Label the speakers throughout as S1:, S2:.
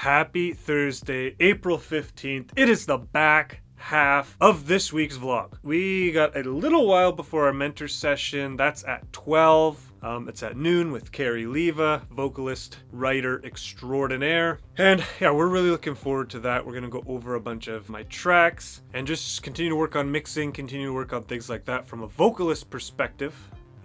S1: Happy Thursday, April 15th. It is the back half of this week's vlog. We got a little while before our mentor session. That's at 12. It's at noon with Carrie Leva, vocalist, writer extraordinaire. And yeah, we're really looking forward to that. We're gonna go over a bunch of my tracks and just continue to work on mixing, continue to work on things like that from a vocalist perspective.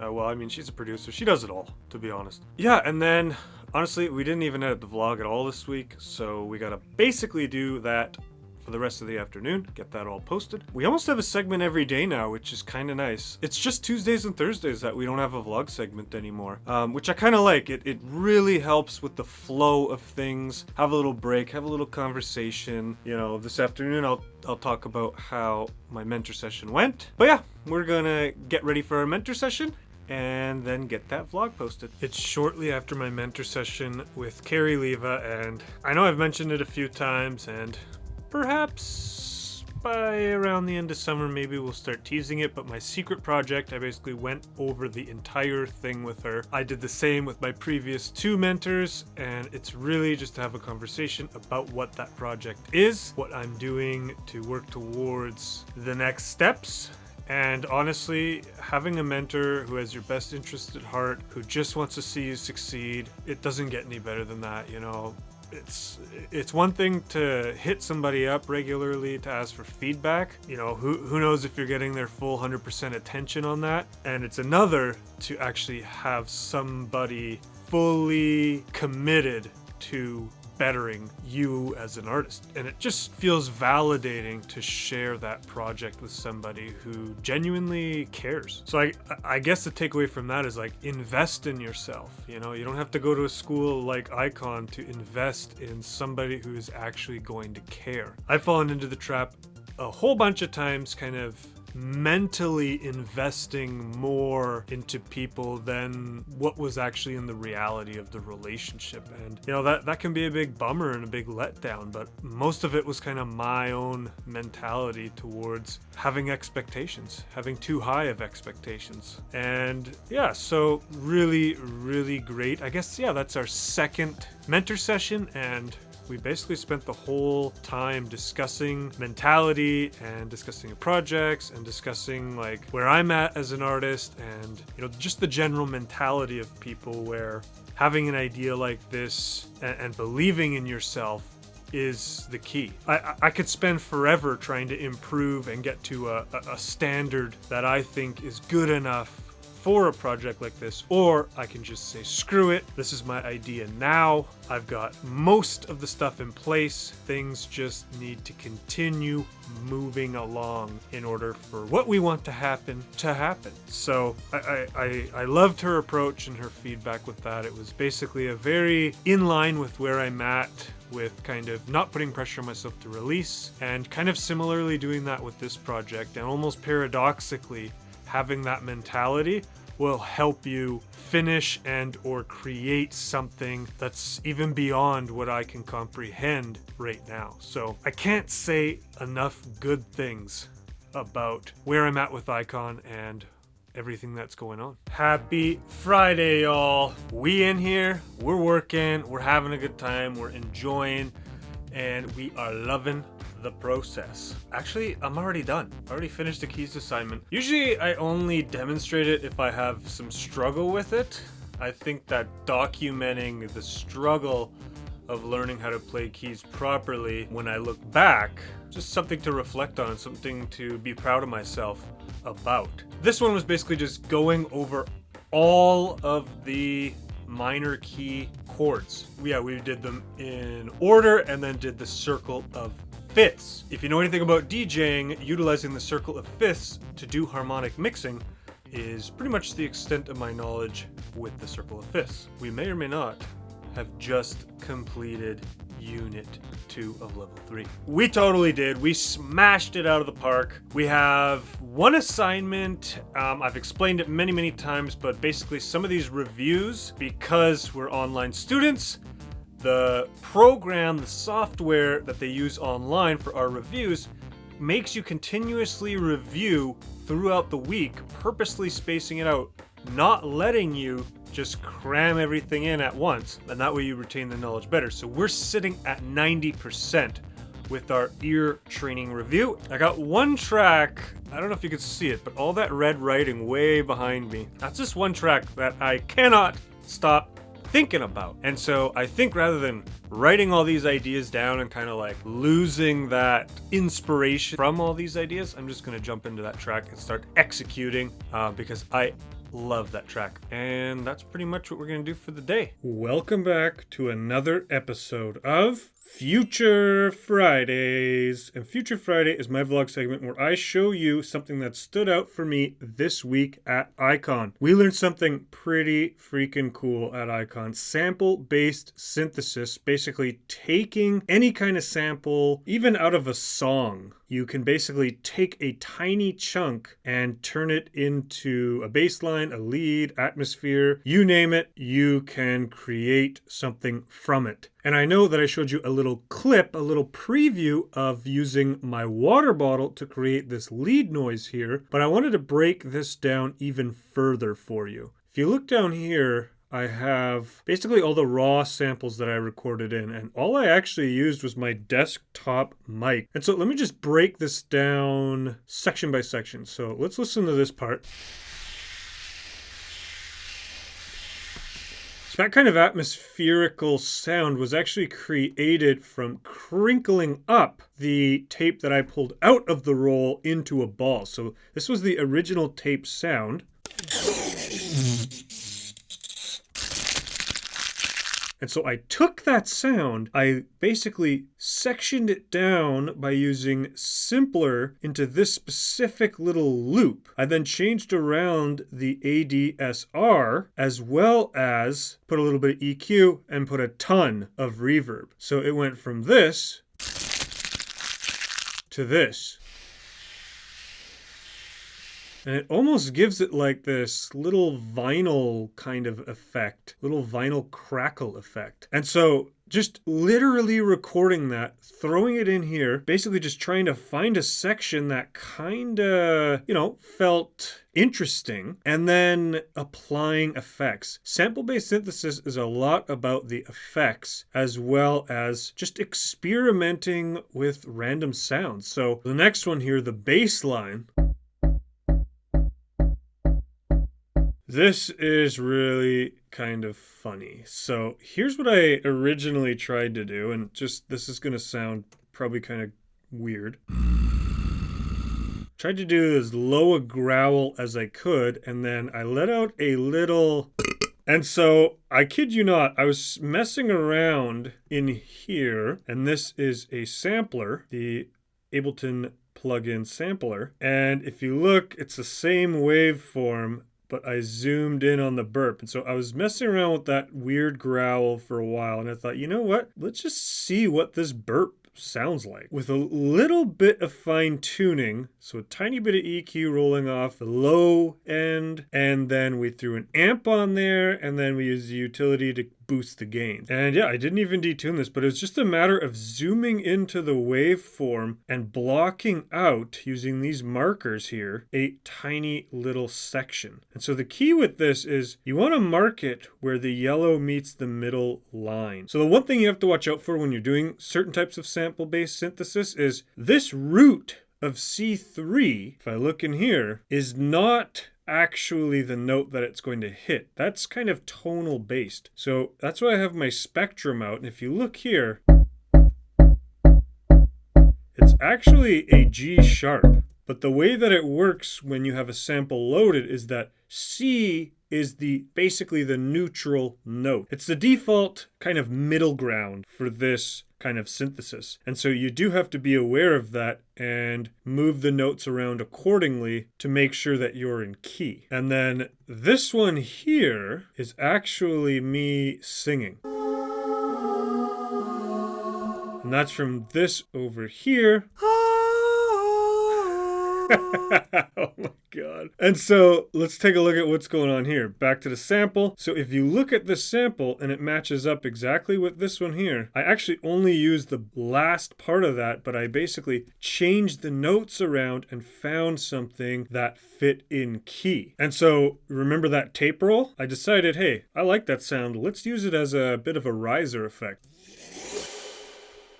S1: Well, I mean, she's a producer. She does it all, to be honest. Yeah, and then, honestly, we didn't even edit the vlog at all this week, so we gotta basically do that for the rest of the afternoon, get that all posted. We almost have a segment every day now, which is kind of nice. It's just Tuesdays and Thursdays that we don't have a vlog segment anymore, which I kind of like. It really helps with the flow of things. Have a little break, have a little conversation. You know, this afternoon I'll talk about how my mentor session went. But yeah, we're gonna get ready for our mentor session and then get that vlog posted. It's shortly after my mentor session with Carrie Leva, and I know I've mentioned it a few times, and perhaps by around the end of summer maybe we'll start teasing it, but my secret project, I basically went over the entire thing with her. I did the same with my previous two mentors, and it's really just to have a conversation about what that project is, what I'm doing to work towards the next steps. And honestly, having a mentor who has your best interest at heart, who just wants to see you succeed, it doesn't get any better than that, you know. It's one thing to hit somebody up regularly to ask for feedback. You know, who knows if you're getting their full 100% attention on that. And it's another to actually have somebody fully committed to bettering you as an artist, and it just feels validating to share that project with somebody who genuinely cares. So I guess the takeaway from that is, like, invest in yourself. You know, you don't have to go to a school like Icon to invest in somebody who is actually going to care. I've fallen into the trap a whole bunch of times, kind of mentally investing more into people than what was actually in the reality of the relationship. And you know, that can be a big bummer and a big letdown, but most of it was kind of my own mentality towards having expectations, having too high of expectations. And yeah, so really great. I guess, yeah, that's our second mentor session, and we basically spent the whole time discussing mentality and discussing projects and discussing, like, where I'm at as an artist, and you know, just the general mentality of people, where having an idea like this and believing in yourself is the key. I could spend forever trying to improve and get to a standard that I think is good enough for a project like this, or I can just say, screw it, this is my idea now. I've got most of the stuff in place. Things just need to continue moving along in order for what we want to happen. So I loved her approach and her feedback with that. It was basically a very in line with where I'm at, with kind of not putting pressure on myself to release, and kind of similarly doing that with this project. And almost paradoxically, having that mentality will help you finish and or create something that's even beyond what I can comprehend right now. So I can't say enough good things about where I'm at with Icon and everything that's going on. Happy Friday, y'all. We in here, we're working, we're having a good time, we're enjoying, and we are loving the process. Actually, I'm already done. I already finished the keys assignment. Usually I only demonstrate it if I have some struggle with it. I think that documenting the struggle of learning how to play keys properly, when I look back, just something to reflect on, something to be proud of myself about. This one was basically just going over all of the minor key chords. Yeah, we did them in order and then did the circle of fifths. If you know anything about DJing, utilizing the circle of fifths to do harmonic mixing is pretty much the extent of my knowledge with the circle of fifths. We may or may not have just completed Unit 2 of Level 3. We totally did. We smashed it out of the park. We have one assignment. I've explained it many times, but basically some of these reviews, because we're online students, the program, the software that they use online for our reviews makes you continuously review throughout the week, purposely spacing it out, not letting you just cram everything in at once, and that way you retain the knowledge better. So we're sitting at 90% with our ear training review. I got one track, I don't know if you can see it, but all that red writing way behind me, that's just one track that I cannot stop thinking about. And so I think rather than writing all these ideas down and kind of like losing that inspiration from all these ideas, I'm just gonna jump into that track and start executing because I love that track. And that's pretty much what we're gonna do for the day. Welcome back to another episode of Future Fridays. And Future Friday is my vlog segment where I show you something that stood out for me this week at Icon. We learned something pretty freaking cool at Icon. Sample-based synthesis, basically taking any kind of sample, even out of a song. You can basically take a tiny chunk and turn it into a bass line, a lead, atmosphere, you name it, you can create something from it. And I know that I showed you a little clip, a little preview of using my water bottle to create this lead noise here, but I wanted to break this down even further for you. If you look down here, I have basically all the raw samples that I recorded in, and all I actually used was my desktop mic. And so let me just break this down section by section. So let's listen to this part. So that kind of atmospherical sound was actually created from crinkling up the tape that I pulled out of the roll into a ball. So this was the original tape sound. And so I took that sound, I basically sectioned it down by using Simpler into this specific little loop. I then changed around the ADSR as well as put a little bit of EQ and put a ton of reverb. So it went from this to this. And it almost gives it like this little vinyl kind of effect, little vinyl crackle effect. And so just literally recording that, throwing it in here, basically just trying to find a section that kind of, felt interesting, and then applying effects. Sample-based synthesis is a lot about the effects as well as just experimenting with random sounds. So the next one here, the bass line. This is really kind of funny. So here's what I originally tried to do, and just this is going to sound probably kind of weird. Tried to do as low a growl as I could, and then I let out a little... And so, I kid you not, I was messing around in here, and this is a sampler, the Ableton plugin sampler. And if you look, it's the same waveform, but I zoomed in on the burp. And so I was messing around with that weird growl for a while, and I thought, you know what? Let's just see what this burp sounds like. With a little bit of fine tuning, so a tiny bit of EQ rolling off the low end, and then we threw an amp on there, and then we used the utility to boost the gain. And yeah, I didn't even detune this, but it was just a matter of zooming into the waveform and blocking out, using these markers here, a tiny little section. And so the key with this is you want to mark it where the yellow meets the middle line. So the one thing you have to watch out for when you're doing certain types of sample-based synthesis is this root of C3, if I look in here, is not actually the note that it's going to hit. That's kind of tonal based. So that's why I have my spectrum out. And if you look here, it's actually a G sharp. But the way that it works when you have a sample loaded is that C is basically the neutral note. It's the default kind of middle ground for this kind of synthesis. And so you do have to be aware of that and move the notes around accordingly to make sure that you're in key. And then this one here is actually me singing. And that's from this over here. Oh my god. And so let's take a look at what's going on here. Back to the sample. So if you look at this sample and it matches up exactly with this one here, I actually only used the last part of that, but I basically changed the notes around and found something that fit in key. And so remember that tape roll? I decided, hey, I like that sound. Let's use it as a bit of a riser effect.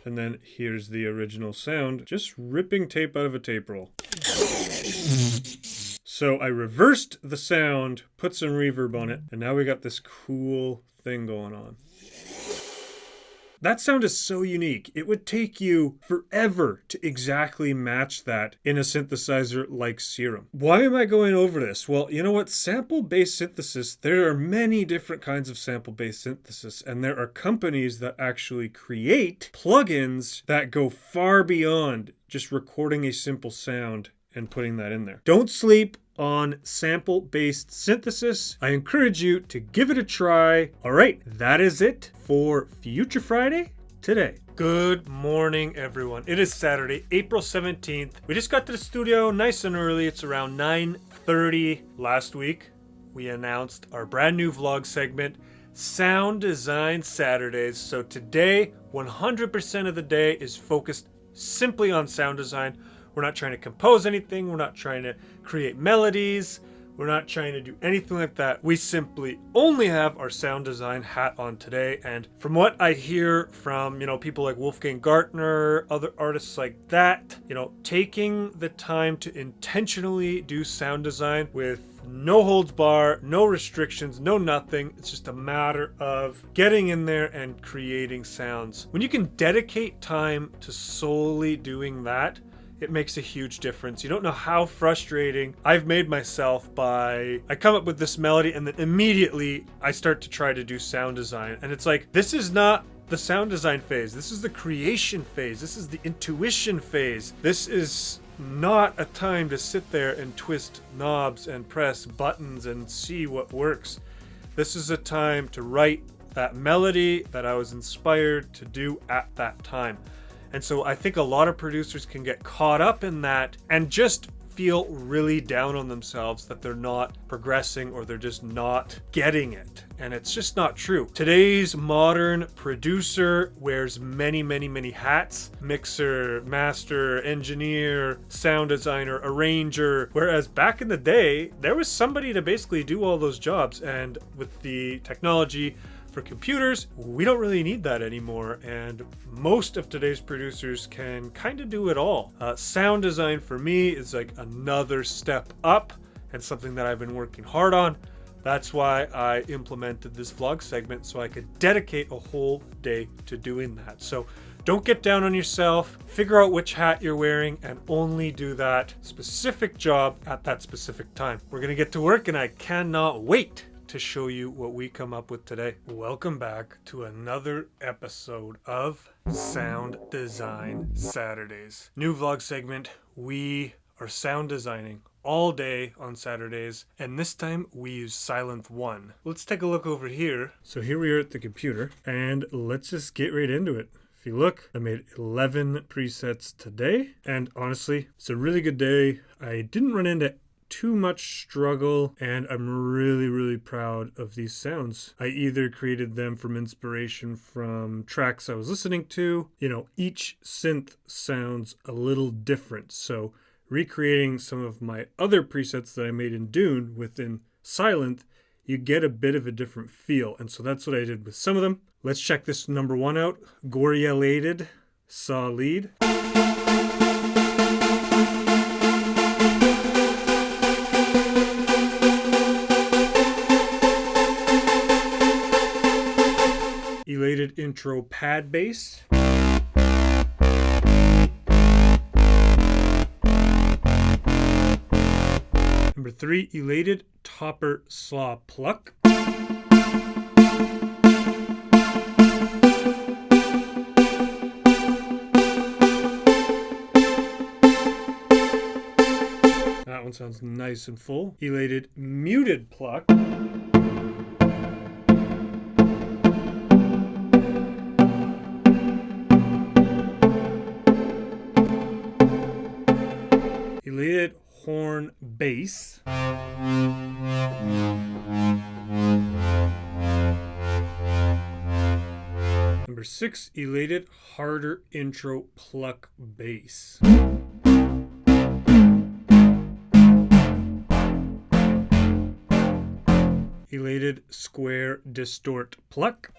S1: And then here's the original sound, just ripping tape out of a tape roll. So I reversed the sound, put some reverb on it, and now we got this cool thing going on. That sound is so unique. It would take you forever to exactly match that in a synthesizer like Serum. Why am I going over this? Well, you know what? Sample-based synthesis, there are many different kinds of sample-based synthesis, and there are companies that actually create plugins that go far beyond just recording a simple sound and putting that in there. Don't sleep on sample-based synthesis. I encourage you to give it a try. All right, that is it for Future Friday today. Good morning, everyone. It is Saturday, April 17th. We just got to the studio nice and early. It's around 9:30. Last week, we announced our brand new vlog segment, Sound Design Saturdays. So today, 100% of the day is focused simply on sound design. We're not trying to compose anything. We're not trying to create melodies. We're not trying to do anything like that. We simply only have our sound design hat on today. And from what I hear from, people like Wolfgang Gartner, other artists like that, taking the time to intentionally do sound design with no holds bar, no restrictions, no nothing. It's just a matter of getting in there and creating sounds. When you can dedicate time to solely doing that, it makes a huge difference. You don't know how frustrating I've made myself by, I come up with this melody and then immediately I start to try to do sound design. And it's like, this is not the sound design phase. This is the creation phase. This is the intuition phase. This is not a time to sit there and twist knobs and press buttons and see what works. This is a time to write that melody that I was inspired to do at that time. And so I think a lot of producers can get caught up in that and just feel really down on themselves that they're not progressing or they're just not getting it. And it's just not true. Today's modern producer wears many, many, many hats. Mixer, master, engineer, sound designer, arranger. Whereas back in the day, there was somebody to basically do all those jobs. And with the technology for computers, we don't really need that anymore, and most of today's producers can kind of do it all. Sound design for me is like another step up and something that I've been working hard on. That's why I implemented this vlog segment, so I could dedicate a whole day to doing that. So don't get down on yourself, figure out which hat you're wearing, and only do that specific job at that specific time. We're gonna get to work, and I cannot wait to show you what we come up with today. Welcome back to another episode of Sound Design Saturdays. New vlog segment. We are sound designing all day on Saturdays, and this time we use SYLENTH1. Let's take a look over here. So here we are at the computer, and let's just get right into it. If you look, I made 11 presets today, and honestly, it's a really good day. I didn't run into too much struggle, and I'm really proud of these sounds. I either created them from inspiration from tracks I was listening to. Each synth sounds a little different, so recreating some of my other presets that I made in Dune within Sylenth, you get a bit of a different feel, and so that's what I did with some of them. Let's check this number one out. Elated, Saw lead. Elated intro pad bass. Number 3, Elated topper slaw pluck. That one sounds nice and full. Elated muted pluck. Elated horn bass. Number 6, Elated harder intro pluck bass. Elated square distort pluck.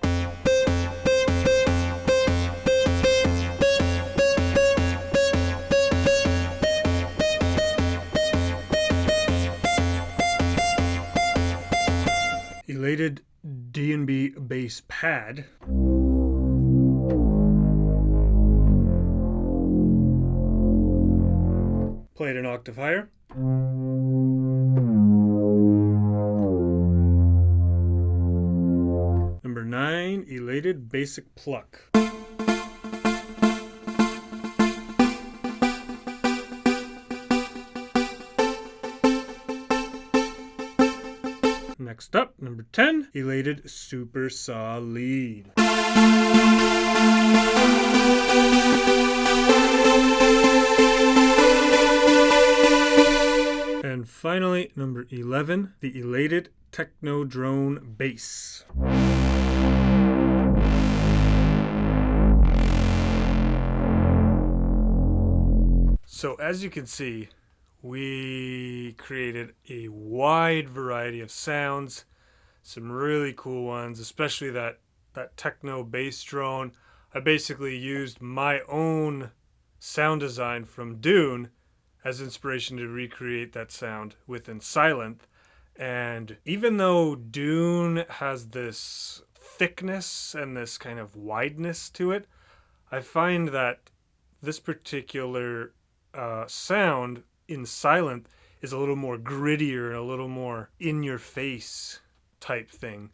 S1: Elated D&B bass pad. Play it an octave higher. Number 9, Elated basic pluck. Next up, number 10, Elated super saw lead. And finally, number 11, the Elated techno drone bass. So as you can see, we created a wide variety of sounds, some really cool ones, especially that techno bass drone. I basically used my own sound design from Dune as inspiration to recreate that sound within Sylenth. And even though Dune has this thickness and this kind of wideness to it, I find that this particular sound in Sylenth is a little more grittier and a little more in your face type thing.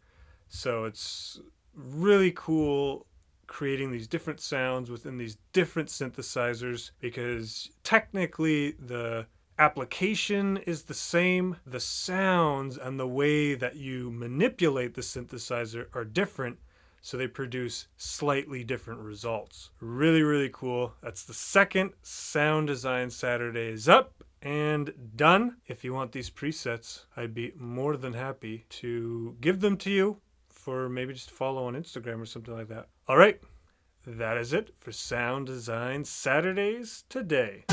S1: So it's really cool creating these different sounds within these different synthesizers, because technically the application is the same. The sounds and the way that you manipulate the synthesizer are different, so they produce slightly different results. Really, really cool. That's the second Sound Design Saturday is up and done. If you want these presets, I'd be more than happy to give them to you for maybe just follow on Instagram or something like that. All right, that is it for Sound Design Saturdays today.